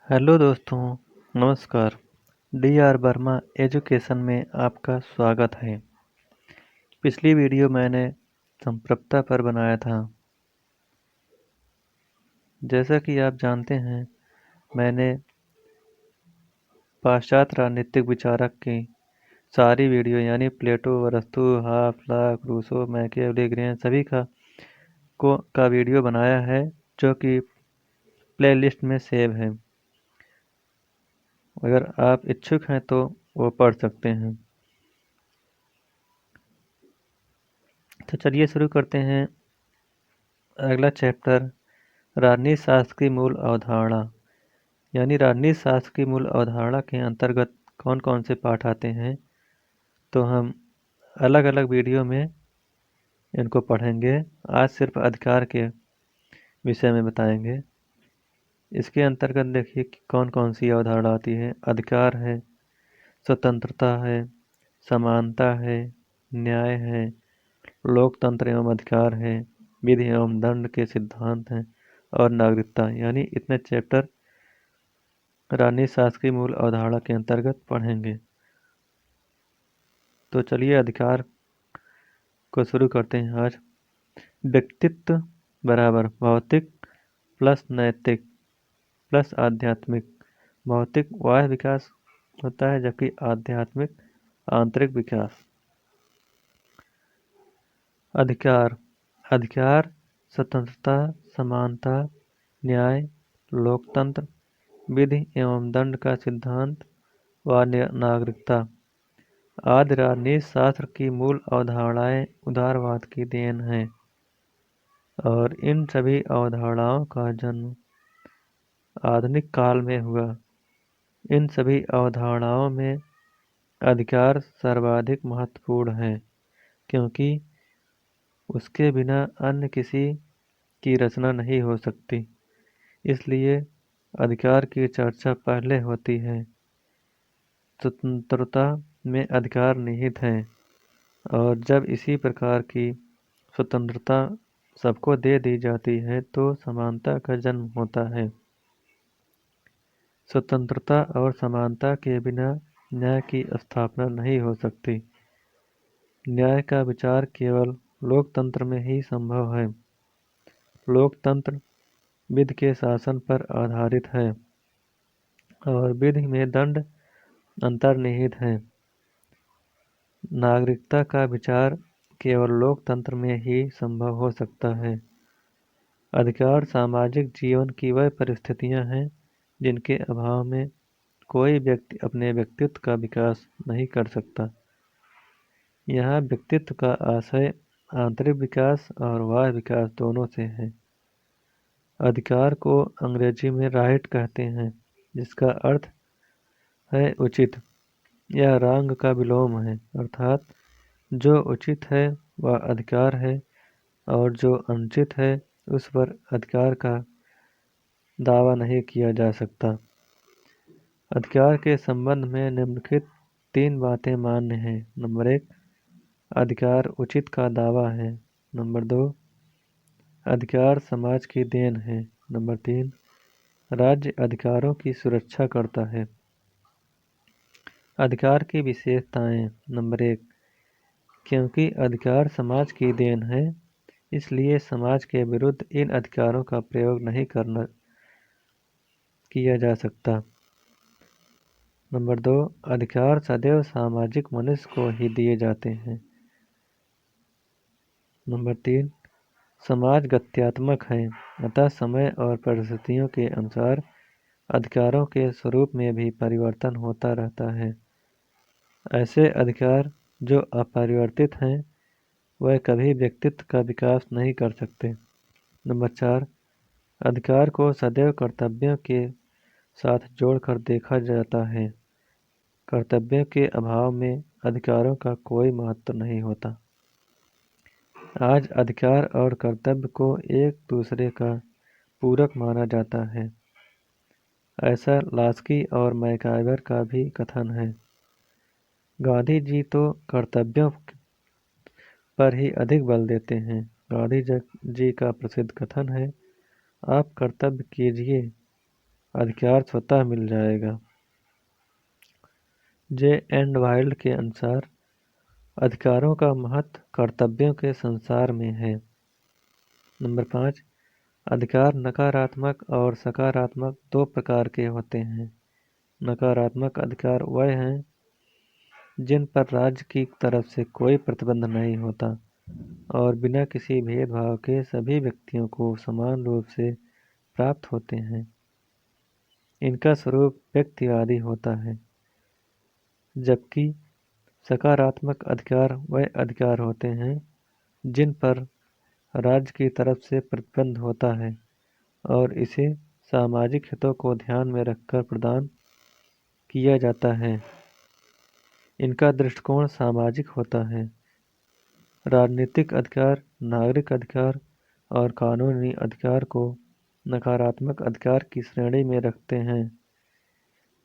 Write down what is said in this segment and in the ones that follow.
Hello दोस्तों, नमस्कार। D R Verma education में आपका स्वागत है। पिछली वीडियो मैंने संप्रभुता पर बनाया था। जैसा कि आप जानते हैं, मैंने पाश्चात्य राजनीतिक विचारक की सारी वीडियो यानी प्लेटो, अरस्तू, हाफ, लॉक, रूसो, मैकियावेली, ग्रेन सभी का वीडियो बनाया है, जो कि प्लेलिस्ट में सेव है। अगर आप इच्छुक हैं तो वो पढ़ सकते हैं। तो चलिए शुरू करते हैं। अगला चैप्टर, राजनीति शास्त्र की मूल अवधारणा। यानी राजनीति शास्त्र की मूल अवधारणा के अंतर्गत कौन कौन से पाठ आते हैं, तो हम अलग अलग वीडियो में इनको पढ़ेंगे। आज सिर्फ अधिकार के विषय में बताएंगे। इसके अंतर्गत देखिए कि कौन कौन सी अवधारणा आती है। अधिकार है, स्वतंत्रता है, समानता है, न्याय है, लोकतंत्र एवं अधिकार है, विधि एवं दंड के सिद्धांत हैं और नागरिकता। यानी इतने चैप्टर राजनीति शास्त्र की मूल अवधारणा के अंतर्गत पढ़ेंगे। तो चलिए अधिकार को शुरू करते हैं आज। व्यक्तित्व बराबर भौतिक प्लस नैतिक प्लस आध्यात्मिक। भौतिक बाह्य विकास होता है, जबकि आध्यात्मिक आंतरिक विकास। अधिकार अधिकार स्वतंत्रता, समानता, न्याय, लोकतंत्र, विधि एवं दंड का सिद्धांत व नागरिकता आदि राजनीति शास्त्र की मूल अवधारणाएं उदारवाद की देन हैं, और इन सभी अवधारणाओं का जन्म आधुनिक काल में हुआ। इन सभी अवधारणाओं में अधिकार सर्वाधिक महत्वपूर्ण है, क्योंकि उसके बिना अन्य किसी की रचना नहीं हो सकती। इसलिए अधिकार की चर्चा पहले होती है। स्वतंत्रता में अधिकार निहित हैं, और जब इसी प्रकार की स्वतंत्रता सबको दे दी जाती है तो समानता का जन्म होता है। स्वतंत्रता और समानता के बिना न्याय की स्थापना नहीं हो सकती। न्याय का विचार केवल लोकतंत्र में ही संभव है। लोकतंत्र विधि के शासन पर आधारित है, और विधि में दंड अंतर्निहित है। नागरिकता का विचार केवल लोकतंत्र में ही संभव हो सकता है। अधिकार सामाजिक जीवन की वह परिस्थितियां हैं जिनके अभाव में कोई व्यक्ति अपने व्यक्तित्व का विकास नहीं कर सकता। यहाँ व्यक्तित्व का आशय आंतरिक विकास और बाह्य विकास दोनों से है। अधिकार को अंग्रेजी में राइट कहते हैं, जिसका अर्थ है उचित। यह रंग का विलोम है, अर्थात जो उचित है वह अधिकार है, और जो अनुचित है उस पर अधिकार का दावा नहीं किया जा सकता। अधिकार के संबंध में निम्नलिखित 3 बातें मान्य हैं। नंबर 1, अधिकार उचित का दावा है। नंबर 2, अधिकार समाज की देन है। नंबर 3, राज्य अधिकारों की सुरक्षा करता है। अधिकार की विशेषताएं। नंबर 1, क्योंकि अधिकार समाज की देन है, इसलिए समाज के विरुद्ध इन अधिकारों का प्रयोग नहीं किया जा सकता। नंबर 2, अधिकार सदैव सामाजिक मनुष्य को ही दिए जाते हैं। नंबर 3, समाज गत्यात्मक है, अतः समय और परिस्थितियों के अनुसार अधिकारों के स्वरूप में भी परिवर्तन होता रहता है। ऐसे अधिकार जो अपरिवर्तित हैं वह कभी व्यक्तित्व का विकास नहीं कर सकते। नंबर 4, अधिकार को सदैव कर्तव्यों के साथ जोड़कर देखा जाता है। कर्तव्यों के अभाव में अधिकारों का कोई महत्व नहीं होता। आज अधिकार और कर्तव्य को एक दूसरे का पूरक माना जाता है। ऐसा लास्की और मैकाइवर का भी कथन है। गांधी जी तो कर्तव्यों पर ही अधिक बल देते हैं। गांधी जी का प्रसिद्ध कथन है, आप कर्तव्य कीजिए, अधिकार स्वतः मिल जाएगा। जे एंड वाइल्ड के अनुसार अधिकारों का महत्व कर्तव्यों के संसार में है। नंबर 5, अधिकार नकारात्मक और सकारात्मक दो प्रकार के होते हैं। नकारात्मक अधिकार वह हैं जिन पर राज्य की तरफ से कोई प्रतिबंध नहीं होता और बिना किसी भेदभाव के सभी व्यक्तियों को समान रूप से प्राप्त होते हैं। इनका स्वरूप व्यक्तिवादी होता है। जबकि सकारात्मक अधिकार वह अधिकार होते हैं जिन पर राज्य की तरफ से प्रतिबंध होता है और इसे सामाजिक हितों को ध्यान में रखकर प्रदान किया जाता है। इनका दृष्टिकोण सामाजिक होता है। राजनीतिक अधिकार, नागरिक अधिकार और कानूनी अधिकार को नकारात्मक अधिकार की श्रेणी में रखते हैं,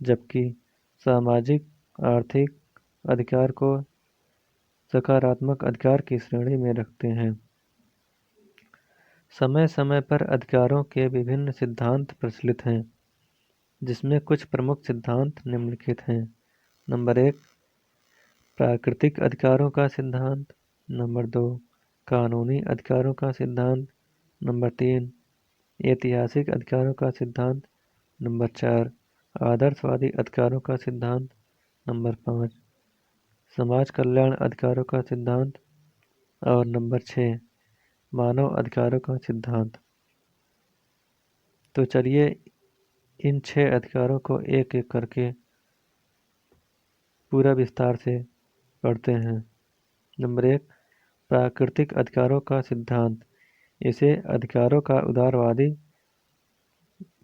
जबकि सामाजिक आर्थिक अधिकार को सकारात्मक अधिकार की श्रेणी में रखते हैं। समय समय पर अधिकारों के विभिन्न सिद्धांत प्रचलित हैं, जिसमें कुछ प्रमुख सिद्धांत निम्नलिखित हैं। नंबर 1, प्राकृतिक अधिकारों का सिद्धांत। नंबर 2, कानूनी अधिकारों का सिद्धांत। नंबर 3, ऐतिहासिक अधिकारों का सिद्धांत। नंबर 4, आदर्शवादी अधिकारों का सिद्धांत। नंबर 5, समाज कल्याण अधिकारों का सिद्धांत। और नंबर 6, मानव अधिकारों का सिद्धांत। तो चलिए इन 6 अधिकारों को एक एक करके पूरा विस्तार से पढ़ते हैं। नंबर 1, प्राकृतिक अधिकारों का सिद्धांत। इसे अधिकारों का उदारवादी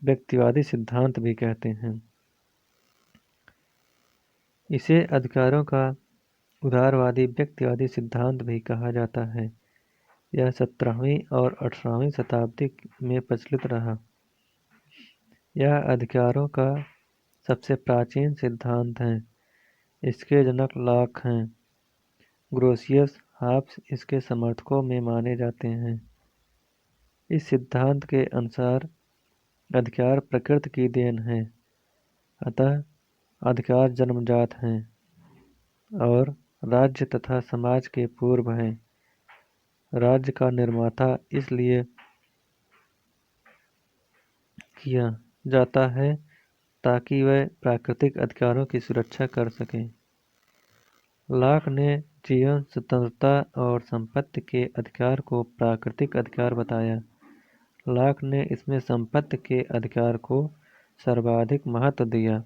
व्यक्तिवादी सिद्धांत भी कहते हैं। इसे अधिकारों का उदारवादी व्यक्तिवादी सिद्धांत भी कहा जाता है। यह 17वीं और 18वीं शताब्दी में प्रचलित रहा। यह अधिकारों का सबसे प्राचीन सिद्धांत है। इसके जनक लॉक हैं। ग्रोशियस हॉब्स इसके समर्थकों में माने जाते हैं। इस सिद्धांत के अनुसार अधिकार प्रकृति की देन है, अतः अधिकार जन्मजात हैं और राज्य तथा समाज के पूर्व हैं। राज्य का निर्माता इसलिए किया जाता है ताकि वह प्राकृतिक अधिकारों की सुरक्षा कर सके। लॉक ने जीवन, स्वतंत्रता और संपत्ति के अधिकार को प्राकृतिक अधिकार बताया। लॉक ने इसमें संपत्ति के अधिकार को सर्वाधिक महत्व दिया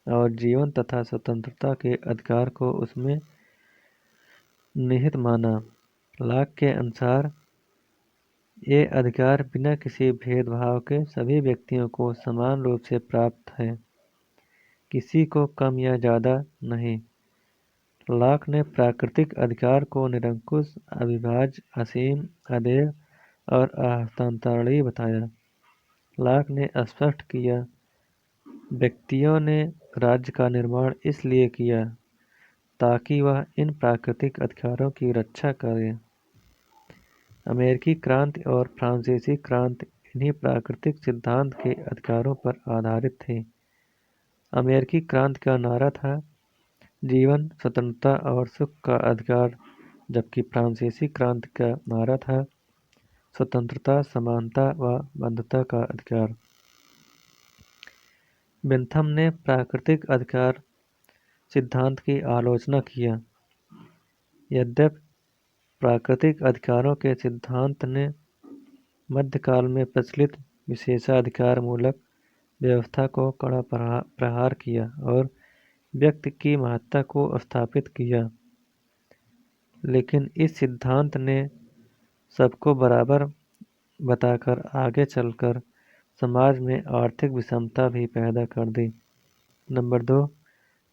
और जीवन तथा स्वतंत्रता के अधिकार को उसमें निहित माना। लॉक के अनुसार ये अधिकार बिना किसी भेदभाव के सभी व्यक्तियों को समान रूप से प्राप्त है, किसी को कम या ज़्यादा नहीं। लॉक ने प्राकृतिक अधिकार को निरंकुश, अविभाज्य, असीम, अदेय और अहस्तांतरणीय बताया। लॉक ने स्पष्ट किया, व्यक्तियों ने राज्य का निर्माण इसलिए किया ताकि वह इन प्राकृतिक अधिकारों की रक्षा करे। अमेरिकी क्रांति और फ्रांसीसी क्रांति इन्हीं प्राकृतिक सिद्धांत के अधिकारों पर आधारित थे। अमेरिकी क्रांति का नारा था जीवन, स्वतंत्रता और सुख का अधिकार, जबकि फ्रांसीसी क्रांति का नारा था स्वतंत्रता, समानता व बंधुता का अधिकार। बेंथम ने प्राकृतिक अधिकार सिद्धांत की आलोचना किया। यद्यपि प्राकृतिक अधिकारों के सिद्धांत ने मध्यकाल में प्रचलित विशेषाधिकारमूलक व्यवस्था को कड़ा प्रहार किया और व्यक्ति की महत्ता को स्थापित किया, लेकिन इस सिद्धांत ने सबको बराबर बताकर आगे चलकर समाज में आर्थिक विषमता भी पैदा कर दी। नंबर 2,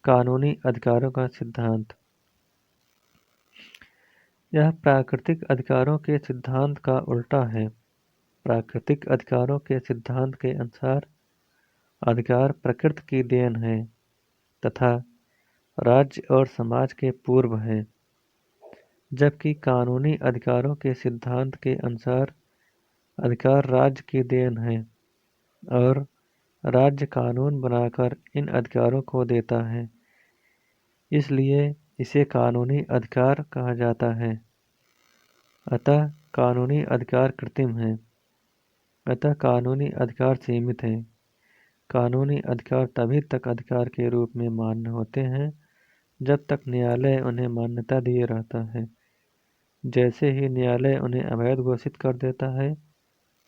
कानूनी अधिकारों का सिद्धांत। यह प्राकृतिक अधिकारों के सिद्धांत का उल्टा है। प्राकृतिक अधिकारों के सिद्धांत के अनुसार अधिकार प्रकृति की देन है तथा राज्य और समाज के पूर्व है, जबकि कानूनी अधिकारों के सिद्धांत के अनुसार अधिकार राज्य की देन है और राज्य कानून बनाकर इन अधिकारों को देता है, इसलिए इसे कानूनी अधिकार कहा जाता है। अतः कानूनी अधिकार कृत्रिम हैं। अतः कानूनी अधिकार सीमित हैं। कानूनी अधिकार तभी तक अधिकार के रूप में मान्य होते हैं जब तक न्यायालय उन्हें मान्यता दिए रहता है। जैसे ही न्यायालय उन्हें अवैध घोषित कर देता है,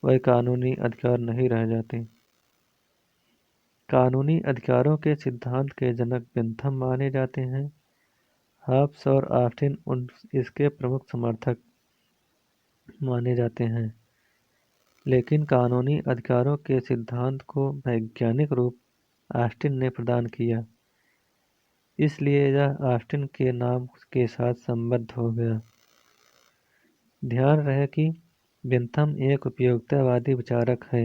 वह कानूनी अधिकार नहीं रह जाते। कानूनी अधिकारों के सिद्धांत के जनक बेंथम माने जाते हैं। हॉब्स और ऑस्टिन इसके प्रमुख समर्थक माने जाते हैं। लेकिन कानूनी अधिकारों के सिद्धांत को वैज्ञानिक रूप ऑस्टिन ने प्रदान किया, इसलिए यह ऑस्टिन के नाम के साथ संबद्ध हो गया। ध्यान रहे कि बेंथम एक उपयोगितावादी विचारक है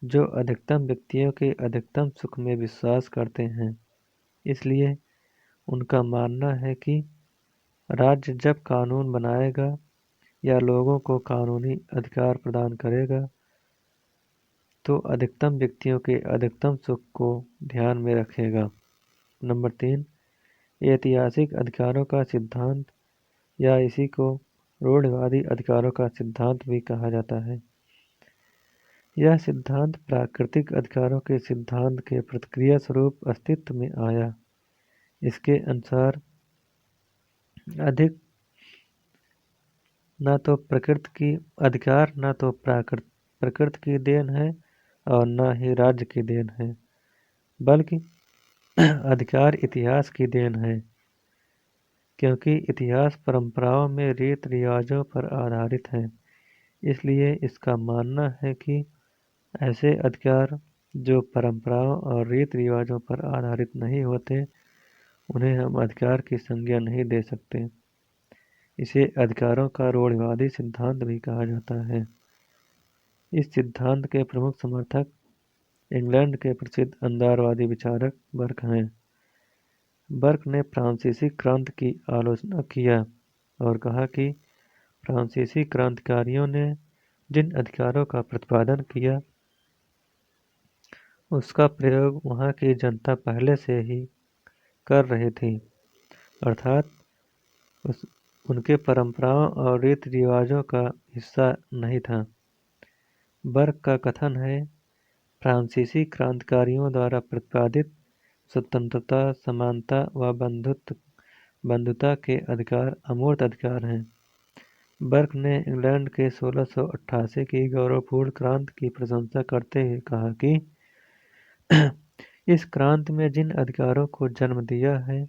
जो अधिकतम व्यक्तियों के अधिकतम सुख में विश्वास करते हैं। इसलिए उनका मानना है कि राज्य जब कानून बनाएगा या लोगों को कानूनी अधिकार प्रदान करेगा तो अधिकतम व्यक्तियों के अधिकतम सुख को ध्यान में रखेगा। नंबर 3, ऐतिहासिक अधिकारों का सिद्धांत या इसी को रूढ़िवादी अधिकारों का सिद्धांत भी कहा जाता है। यह सिद्धांत प्राकृतिक अधिकारों के सिद्धांत के प्रतिक्रिया स्वरूप अस्तित्व में आया। इसके अनुसार अधिक न तो प्रकृति की अधिकार न तो प्रकृति की देन है और न ही राज्य की देन है, बल्कि अधिकार इतिहास की देन है, क्योंकि इतिहास परंपराओं में रीत रिवाजों पर आधारित है। इसलिए इसका मानना है कि ऐसे अधिकार जो परंपराओं और रीत रिवाजों पर आधारित नहीं होते, उन्हें हम अधिकार की संज्ञा नहीं दे सकते। इसे अधिकारों का रूढ़िवादी सिद्धांत भी कहा जाता है। इस सिद्धांत के प्रमुख समर्थक इंग्लैंड के प्रसिद्ध अंधारवादी विचारक बर्क हैं। बर्क ने फ्रांसीसी क्रांति की आलोचना किया और कहा कि फ्रांसीसी क्रांतिकारियों ने जिन अधिकारों का प्रतिपादन किया, उसका प्रयोग वहाँ की जनता पहले से ही कर रही थी, अर्थात उनके परंपराओं और रीति रिवाजों का हिस्सा नहीं था। बर्क का कथन है, फ्रांसीसी क्रांतिकारियों द्वारा प्रतिपादित स्वतंत्रता, समानता व बंधुता के अधिकार अमूर्त अधिकार हैं। बर्क ने इंग्लैंड के 1688 की गौरवपूर्ण क्रांति की प्रशंसा करते हुए कहा कि इस क्रांति में जिन अधिकारों को जन्म दिया है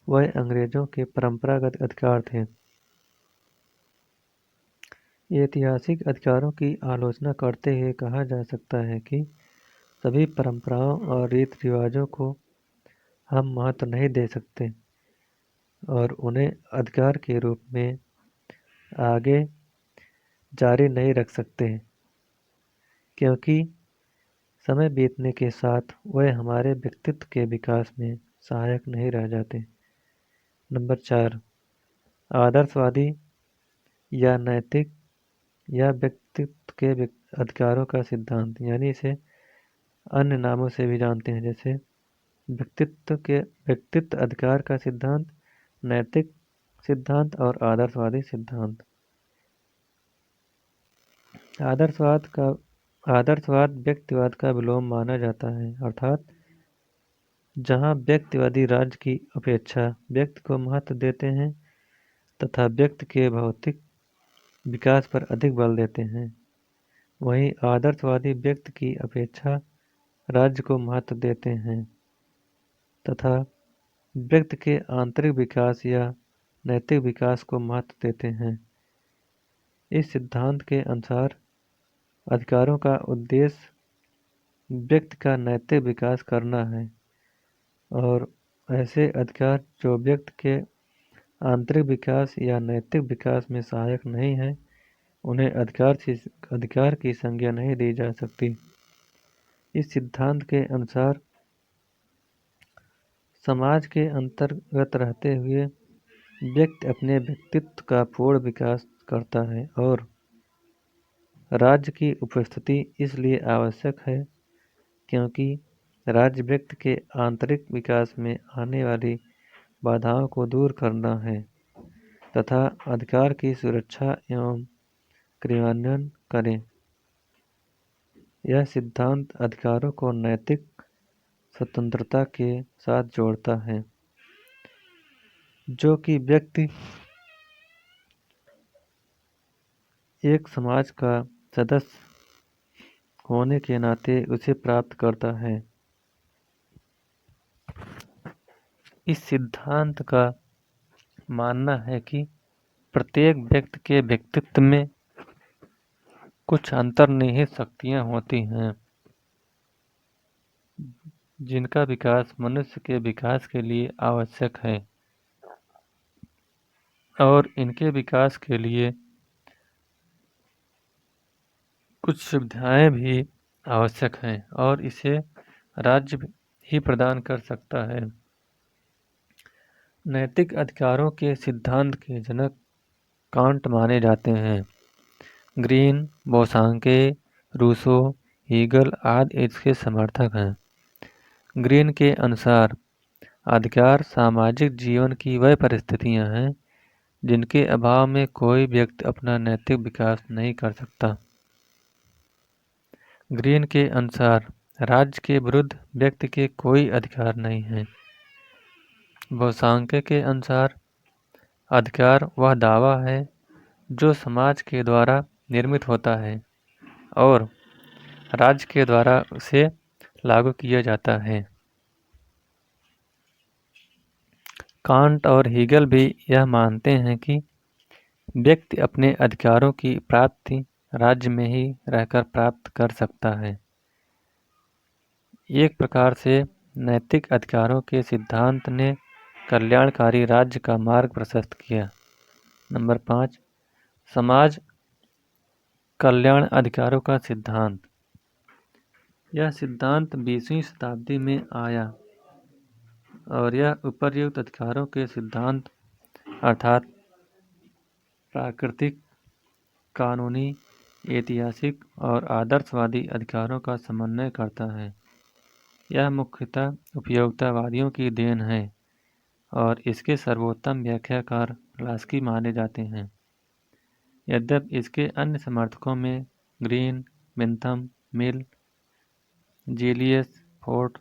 वह अंग्रेजों के परंपरागत अधिकार थे। ऐतिहासिक अधिकारों की आलोचना करते हुए कहा जा सकता है कि सभी परंपराओं और रीति रिवाजों को हम महत्व नहीं दे सकते और उन्हें अधिकार के रूप में आगे जारी नहीं रख सकते, क्योंकि समय बीतने के साथ वह हमारे व्यक्तित्व के विकास में सहायक नहीं रह जाते। नंबर 4, आदर्शवादी या नैतिक या व्यक्तित्व के अधिकारों का सिद्धांत, यानी इसे अन्य नामों से भी जानते हैं, जैसे व्यक्तित्व अधिकार का सिद्धांत, नैतिक सिद्धांत और आदर्शवादी सिद्धांत। आदर्शवाद व्यक्तिवाद का विलोम माना जाता है, अर्थात जहाँ व्यक्तिवादी राज्य की अपेक्षा व्यक्ति को महत्व देते हैं तथा व्यक्ति के भौतिक विकास पर अधिक बल देते हैं, वहीं आदर्शवादी व्यक्ति की अपेक्षा राज्य को महत्व देते हैं तथा व्यक्ति के आंतरिक विकास या नैतिक विकास को महत्व देते हैं। इस सिद्धांत के अनुसार अधिकारों का उद्देश्य व्यक्ति का नैतिक विकास करना है और ऐसे अधिकार जो व्यक्ति के आंतरिक विकास या नैतिक विकास में सहायक नहीं है, उन्हें अधिकार की संज्ञा नहीं दी जा सकती। इस सिद्धांत के अनुसार समाज के अंतर्गत रहते हुए व्यक्ति अपने व्यक्तित्व का पूर्ण विकास करता है और राज्य की उपस्थिति इसलिए आवश्यक है क्योंकि राज्य व्यक्ति के आंतरिक विकास में आने वाली बाधाओं को दूर करना है तथा अधिकार की सुरक्षा एवं क्रियान्वयन करें। यह सिद्धांत अधिकारों को नैतिक स्वतंत्रता के साथ जोड़ता है, जो कि व्यक्ति एक समाज का सदस्य होने के नाते उसे प्राप्त करता है। इस सिद्धांत का मानना है कि प्रत्येक व्यक्ति के व्यक्तित्व में कुछ अंतर्निहित शक्तियां होती हैं, जिनका विकास मनुष्य के विकास के लिए आवश्यक है और इनके विकास के लिए कुछ सुविधाएं भी आवश्यक हैं और इसे राज्य ही प्रदान कर सकता है। नैतिक अधिकारों के सिद्धांत के जनक कांट माने जाते हैं। ग्रीन, बोसांके, रूसो, हीगल आदि इसके समर्थक हैं। ग्रीन के अनुसार अधिकार सामाजिक जीवन की वह परिस्थितियां हैं जिनके अभाव में कोई व्यक्ति अपना नैतिक विकास नहीं कर सकता। ग्रीन के अनुसार राज्य के विरुद्ध व्यक्ति के कोई अधिकार नहीं है। बोसांके के अनुसार अधिकार वह दावा है जो समाज के द्वारा निर्मित होता है और राज्य के द्वारा उसे लागू किया जाता है। कांट और हीगल भी यह मानते हैं कि व्यक्ति अपने अधिकारों की प्राप्ति राज्य में ही रहकर प्राप्त कर सकता है। एक प्रकार से नैतिक अधिकारों के सिद्धांत ने कल्याणकारी राज्य का मार्ग प्रशस्त किया। नंबर 5, समाज कल्याण अधिकारों का सिद्धांत। यह सिद्धांत 20वीं शताब्दी में आया और यह उपर्युक्त अधिकारों के सिद्धांत अर्थात प्राकृतिक, कानूनी, ऐतिहासिक और आदर्शवादी अधिकारों का समन्वय करता है। यह मुख्यतः उपयोगितावादियों की देन है और इसके सर्वोत्तम व्याख्याकार लास्की माने जाते हैं। यद्यपि इसके अन्य समर्थकों में ग्रीन, बेंथम, मिल, जेलियस, फोर्ट,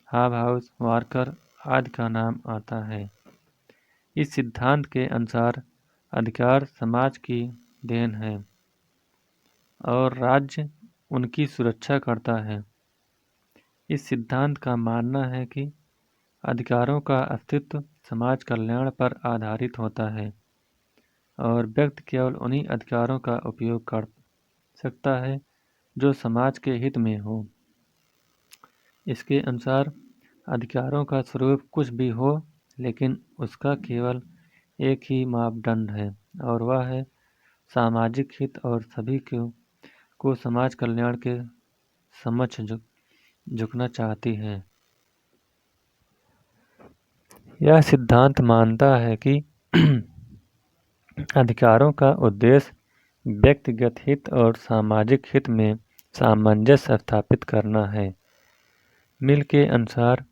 हाबहाउस, वारकर आदि का नाम आता है। इस सिद्धांत के अनुसार अधिकार समाज की देन है और राज्य उनकी सुरक्षा करता है। इस सिद्धांत का मानना है कि अधिकारों का अस्तित्व समाज कल्याण पर आधारित होता है और व्यक्ति केवल उन्हीं अधिकारों का उपयोग कर सकता है जो समाज के हित में हो। इसके अनुसार अधिकारों का स्वरूप कुछ भी हो, लेकिन उसका केवल एक ही मापदंड है और वह है सामाजिक हित और सभी को समाज कल्याण के समक्ष झुकना चाहती है। यह सिद्धांत मानता है कि अधिकारों का उद्देश्य व्यक्तिगत हित और सामाजिक हित में सामंजस्य स्थापित करना है। मिल के अनुसार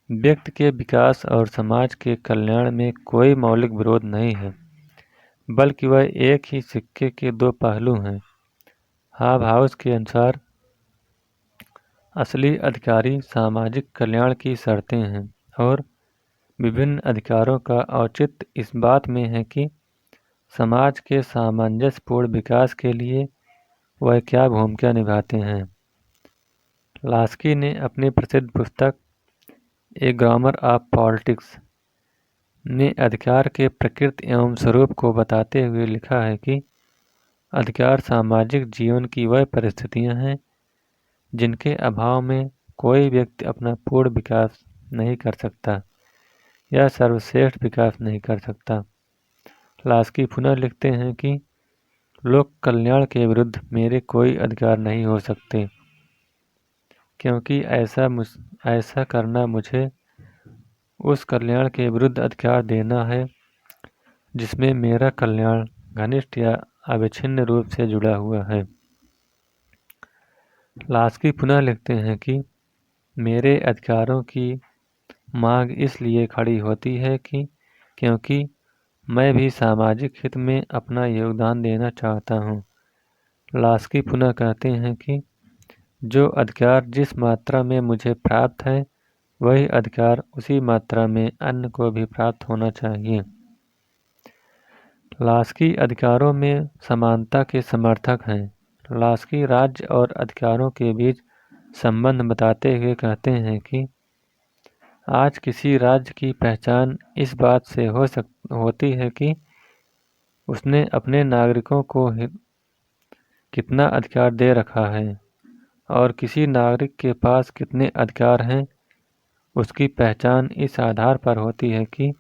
व्यक्ति के विकास और समाज के कल्याण में कोई मौलिक विरोध नहीं है, बल्कि वह एक ही सिक्के के दो पहलू हैं। हाबहाउस के अनुसार असली अधिकारी सामाजिक कल्याण की शर्तें हैं और विभिन्न अधिकारों का औचित्य इस बात में है कि समाज के सामंजस्यपूर्ण विकास के लिए वह क्या भूमिका निभाते हैं। लास्की ने अपनी प्रसिद्ध पुस्तक ए ग्रामर ऑफ पॉलिटिक्स ने अधिकार के प्रकृति एवं स्वरूप को बताते हुए लिखा है कि अधिकार सामाजिक जीवन की वह परिस्थितियां हैं जिनके अभाव में कोई व्यक्ति अपना पूर्ण विकास नहीं कर सकता या सर्वश्रेष्ठ विकास नहीं कर सकता। लास्की पुनः लिखते हैं कि लोक कल्याण के विरुद्ध मेरे कोई अधिकार नहीं हो सकते, क्योंकि ऐसा करना मुझे उस कल्याण के विरुद्ध अधिकार देना है जिसमें मेरा कल्याण घनिष्ठ या अविच्छिन्न रूप से जुड़ा हुआ है। लास्की पुनः लिखते हैं कि मेरे अधिकारों की मांग इसलिए खड़ी होती है क्योंकि मैं भी सामाजिक हित में अपना योगदान देना चाहता हूँ। लास्की पुनः कहते हैं कि जो अधिकार जिस मात्रा में मुझे प्राप्त है, वही अधिकार उसी मात्रा में अन्य को भी प्राप्त होना चाहिए। लास्की अधिकारों में समानता के समर्थक हैं। लास्की राज्य और अधिकारों के बीच संबंध बताते हुए कहते हैं कि आज किसी राज्य की पहचान इस बात से होती है कि उसने अपने नागरिकों को कितना अधिकार दे रखा है, और किसी नागरिक के पास कितने अधिकार हैं उसकी पहचान इस आधार पर होती है कि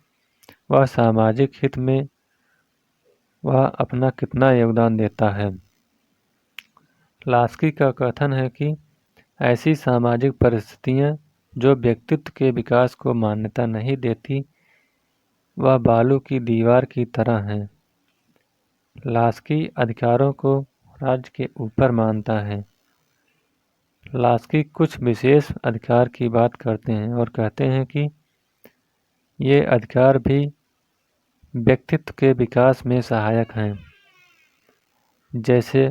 वह सामाजिक हित में वह अपना कितना योगदान देता है। लास्की का कथन है कि ऐसी सामाजिक परिस्थितियां जो व्यक्तित्व के विकास को मान्यता नहीं देती, वह बालू की दीवार की तरह हैं। लास्की अधिकारों को राज्य के ऊपर मानता है। लास्की कुछ विशेष अधिकार की बात करते हैं और कहते हैं कि ये अधिकार भी व्यक्तित्व के विकास में सहायक हैं, जैसे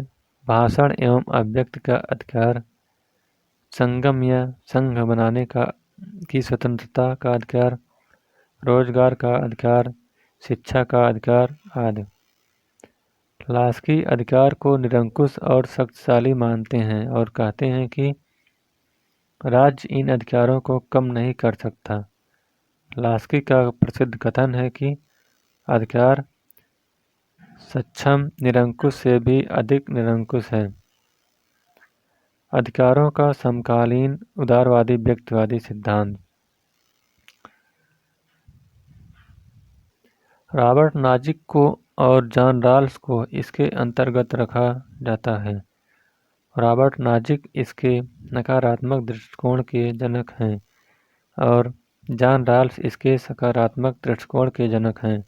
भाषण एवं अभिव्यक्ति का अधिकार, संगम या संघ बनाने की स्वतंत्रता का अधिकार, रोजगार का अधिकार, शिक्षा का अधिकार आदि। लास्की अधिकार को निरंकुश और शक्तिशाली मानते हैं और कहते हैं कि राज्य इन अधिकारों को कम नहीं कर सकता। लास्की का प्रसिद्ध कथन है कि अधिकार सक्षम निरंकुश से भी अधिक निरंकुश है। अधिकारों का समकालीन उदारवादी व्यक्तिवादी सिद्धांत। रॉबर्ट नाजिक को और जॉन रॉल्स को इसके अंतर्गत रखा जाता है। रॉबर्ट नाजिक इसके नकारात्मक दृष्टिकोण के जनक हैं और जॉन रॉल्स इसके सकारात्मक दृष्टिकोण के जनक हैं।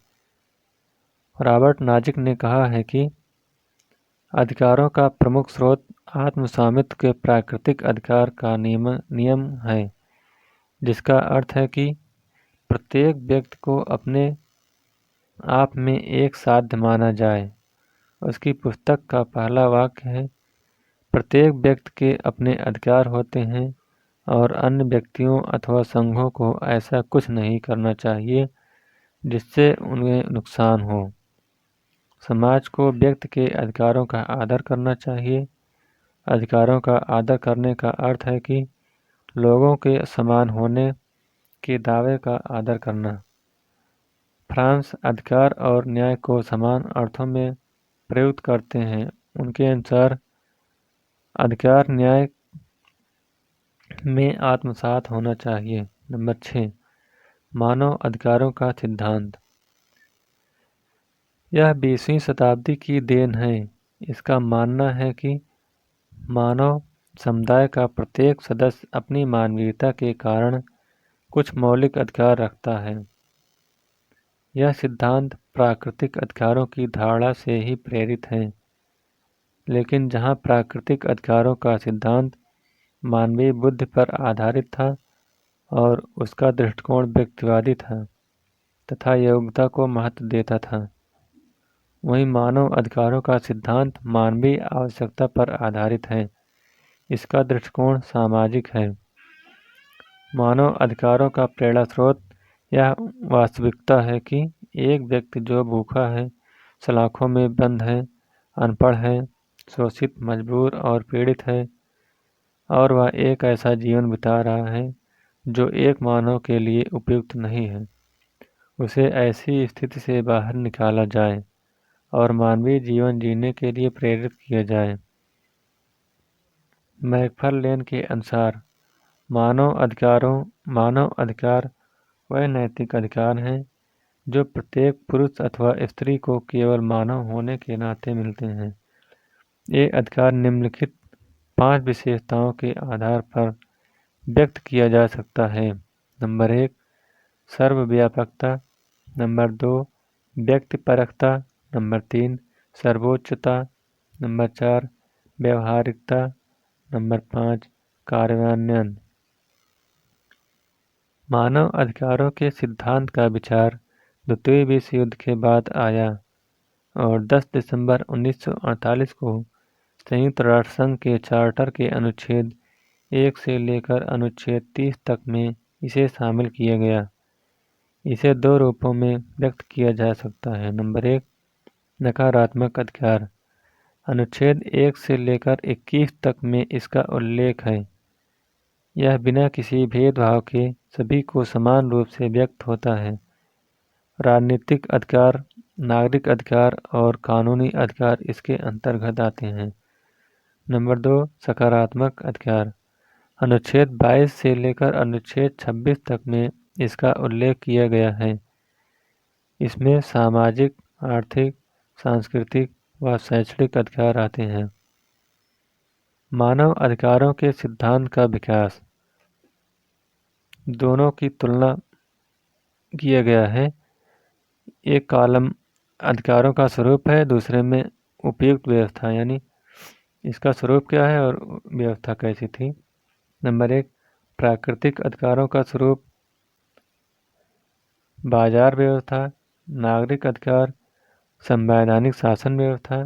रॉबर्ट नाजिक ने कहा है कि अधिकारों का प्रमुख स्रोत आत्मस्वामित्व के प्राकृतिक अधिकार का नियम है, जिसका अर्थ है कि प्रत्येक व्यक्ति को अपने आप में एक साध्य माना जाए। उसकी पुस्तक का पहला वाक्य है, प्रत्येक व्यक्ति के अपने अधिकार होते हैं और अन्य व्यक्तियों अथवा संघों को ऐसा कुछ नहीं करना चाहिए जिससे उन्हें नुकसान हो। समाज को व्यक्ति के अधिकारों का आदर करना चाहिए। अधिकारों का आदर करने का अर्थ है कि लोगों के समान होने के दावे का आदर करना। फ्रांस अधिकार और न्याय को समान अर्थों में प्रयुक्त करते हैं। उनके अनुसार अधिकार न्याय में आत्मसात होना चाहिए। नंबर 6, मानव अधिकारों का सिद्धांत। यह 20वीं शताब्दी की देन है। इसका मानना है कि मानव समुदाय का प्रत्येक सदस्य अपनी मानवीयता के कारण कुछ मौलिक अधिकार रखता है। यह सिद्धांत प्राकृतिक अधिकारों की धारणा से ही प्रेरित है, लेकिन जहाँ प्राकृतिक अधिकारों का सिद्धांत मानवीय बुद्धि पर आधारित था और उसका दृष्टिकोण व्यक्तिवादी था तथा योग्यता को महत्व देता था, वहीं मानव अधिकारों का सिद्धांत मानवीय आवश्यकता पर आधारित है। इसका दृष्टिकोण सामाजिक है। मानव अधिकारों का प्रेरणा स्रोत यह वास्तविकता है कि एक व्यक्ति जो भूखा है, सलाखों में बंद है, अनपढ़ है, शोषित, मजबूर और पीड़ित है, और वह एक ऐसा जीवन बिता रहा है जो एक मानव के लिए उपयुक्त नहीं है, उसे ऐसी स्थिति से बाहर निकाला जाए और मानवीय जीवन जीने के लिए प्रेरित किया जाए। मैकफार्लेन के अनुसार मानव अधिकार वह नैतिक अधिकार हैं जो प्रत्येक पुरुष अथवा स्त्री को केवल मानव होने के नाते मिलते हैं। ये अधिकार निम्नलिखित 5 विशेषताओं के आधार पर व्यक्त किया जा सकता है। नंबर 1, सर्वव्यापकता। नंबर 2, व्यक्तिपरकता। नंबर 3, सर्वोच्चता। नंबर 4, व्यावहारिकता। नंबर 5, कार्यान्वयन। मानव अधिकारों के सिद्धांत का विचार द्वितीय विश्व युद्ध के बाद आया और 10 दिसंबर 1948 को संयुक्त राष्ट्र संघ के चार्टर के अनुच्छेद 1 से लेकर अनुच्छेद 30 तक में इसे शामिल किया गया। इसे दो रूपों में व्यक्त किया जा सकता है। नंबर 1, नकारात्मक अधिकार। अनुच्छेद 1 से लेकर 21 तक में इसका उल्लेख है। यह बिना किसी भेदभाव के सभी को समान रूप से व्यक्त होता है। राजनीतिक अधिकार, नागरिक अधिकार और कानूनी अधिकार इसके अंतर्गत आते हैं। नंबर 2, सकारात्मक अधिकार। अनुच्छेद 22 से लेकर अनुच्छेद 26 तक में इसका उल्लेख किया गया है। इसमें सामाजिक, आर्थिक, सांस्कृतिक व शैक्षणिक अधिकार आते हैं। मानव अधिकारों के सिद्धांत का विकास। दोनों की तुलना किया गया है। एक कॉलम अधिकारों का स्वरूप है, दूसरे में उपयुक्त व्यवस्था, यानी इसका स्वरूप क्या है और व्यवस्था कैसी थी। नंबर 1, प्राकृतिक अधिकारों का स्वरूप बाजार व्यवस्था, नागरिक अधिकार, संवैधानिक शासन व्यवस्था।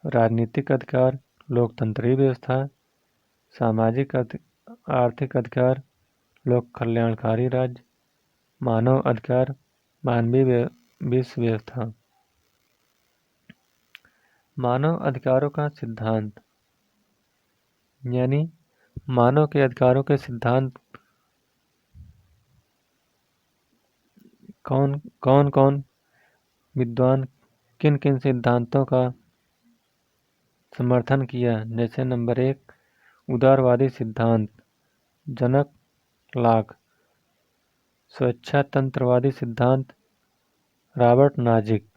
राजनीतिक अधिकार, लोकतंत्री व्यवस्था। सामाजिक आर्थिक अधिकार, लोक कल्याणकारी राज्य। मानव अधिकार, मानवीय विश्व व्यवस्था। मानव अधिकारों का सिद्धांत, यानी मानव के अधिकारों के सिद्धांत कौन विद्वान किन किन सिद्धांतों का समर्थन किया। जैसे नंबर 1, उदारवादी सिद्धांत, जनक लाक। स्वेच्छातंत्रवादी सिद्धांत, रॉबर्ट नाजिक।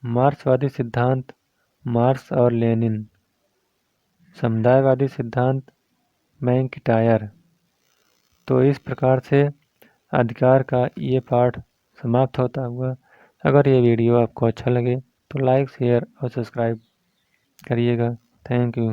मार्क्सवादी सिद्धांत, मार्क्स और लेनिन। समुदायवादी सिद्धांत, मैकइंटायर। तो इस प्रकार से अधिकार का ये पाठ समाप्त होता हुआ। अगर ये वीडियो आपको अच्छा लगे तो लाइक, शेयर और सब्सक्राइब करिएगा। Thank you.